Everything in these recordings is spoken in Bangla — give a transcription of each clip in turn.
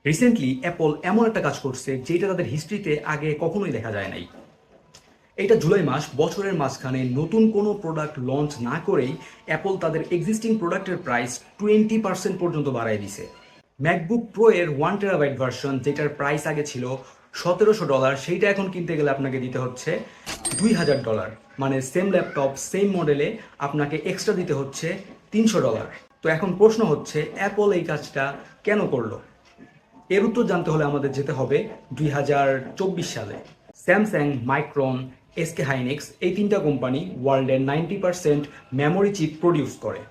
রিসেন্টলি অ্যাপল এমন একটা কাজ করছে যেটা তাদের হিস্ট্রিতে আগে কখনোই দেখা যায় নাই। এটা জুলাই মাস, বছরের মাঝখানে নতুন কোনো প্রোডাক্ট লঞ্চ না করেই অ্যাপল তাদের এক্সিস্টিং প্রোডাক্টের প্রাইস 20% পর্যন্ত বাড়ায় দিছে। ম্যাকবুক প্রো এর 1 টেরাবাইট ভার্সন, যেটার প্রাইস আগে ছিল $1700, সেইটা এখন কিনতে গেলে আপনাকে দিতে হচ্ছে $2000। মানে সেম ল্যাপটপ সেম মডেলে আপনাকে এক্সট্রা দিতে হচ্ছে $300। তো এখন প্রশ্ন হচ্ছে অ্যাপল এই কাজটা কেন করলো? এর উত্তর জানতে হলে আমাদের যেতে হবে 2024 সালে। স্যামসাং, মাইক্রন, এসকে হাইনেক্স এই তিনটা কোম্পানি ওয়ার্ল্ডের 90% মেমোরি চিপ প্রডিউস করে।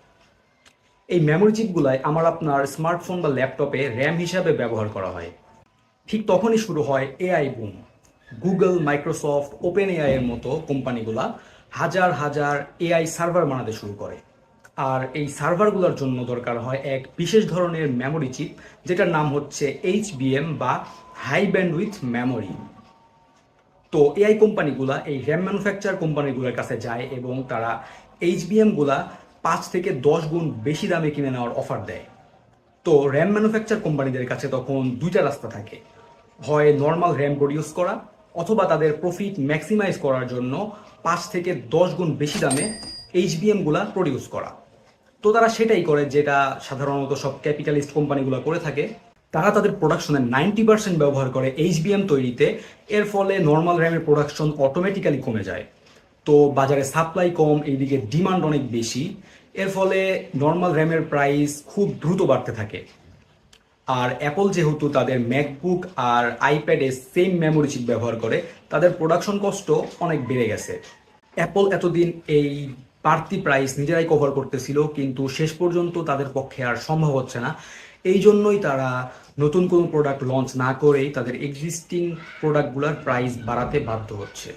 এই মেমোরি চিপগুলাই আমার আপনার স্মার্টফোন বা ল্যাপটপে র্যাম হিসাবে ব্যবহার করা হয়। ঠিক তখনই শুরু হয় AI broom. Google, Microsoft, open AI এর মতো কোম্পানিগুলা হাজার হাজার এআই সার্ভার বানাতে শুরু করে। আর এই সার্ভারগুলোর জন্য দরকার হয় এক বিশেষ ধরনের মেমোরি চিপ, যেটার নাম হচ্ছে এইচবিএম বা হাই ব্যান্ডউইথ মেমোরি। তো এআই কোম্পানিগুলা এই র্যাম ম্যানুফ্যাকচার কোম্পানিগুলোর কাছে যায় এবং তারা এইচবিএমগুলা 5 থেকে 10 গুণ বেশি দামে কিনে নেওয়ার অফার দেয়। তো র্যাম ম্যানুফ্যাকচার কোম্পানিদের কাছে তখন দুইটা রাস্তা থাকে, হয় নর্মাল র্যাম প্রডিউস করা, অথবা তাদের প্রফিট ম্যাক্সিমাইজ করার জন্য 5 থেকে 10 গুণ বেশি দামে এইচবিএমগুলা প্রডিউস করা। তো তারা সেটাই করে, যেটা সাধারণত সব ক্যাপিটালিস্ট কোম্পানিগুলো করে থাকে। তারা তাদের প্রোডাকশনের 90% ব্যবহার করে এইচবিএম তৈরিতে। এর ফলে নর্মাল র্যামের প্রোডাকশন অটোমেটিক্যালি কমে যায়। তো বাজারে সাপ্লাই কম, এইদিকে ডিমান্ড অনেক বেশি। এর ফলে নর্মাল র্যামের প্রাইস খুব দ্রুত বাড়তে থাকে। আর অ্যাপল যেহেতু তাদের ম্যাকবুক আর আইপ্যাডে সেম মেমোরি চিপ ব্যবহার করে, তাদের প্রোডাকশন কস্ট অনেক বেড়ে গেছে। অ্যাপল এতদিন এই বাড়তি প্রাইস নিজেরাই কভার করতেছিল, কিন্তু শেষ পর্যন্ত তাদের পক্ষে আর সম্ভব হচ্ছে না। এই জন্যই তারা নতুন কোনো প্রোডাক্ট লঞ্চ না করেই তাদের এক্সিস্টিং প্রোডাক্টগুলোর প্রাইস বাড়াতে বাধ্য হচ্ছে।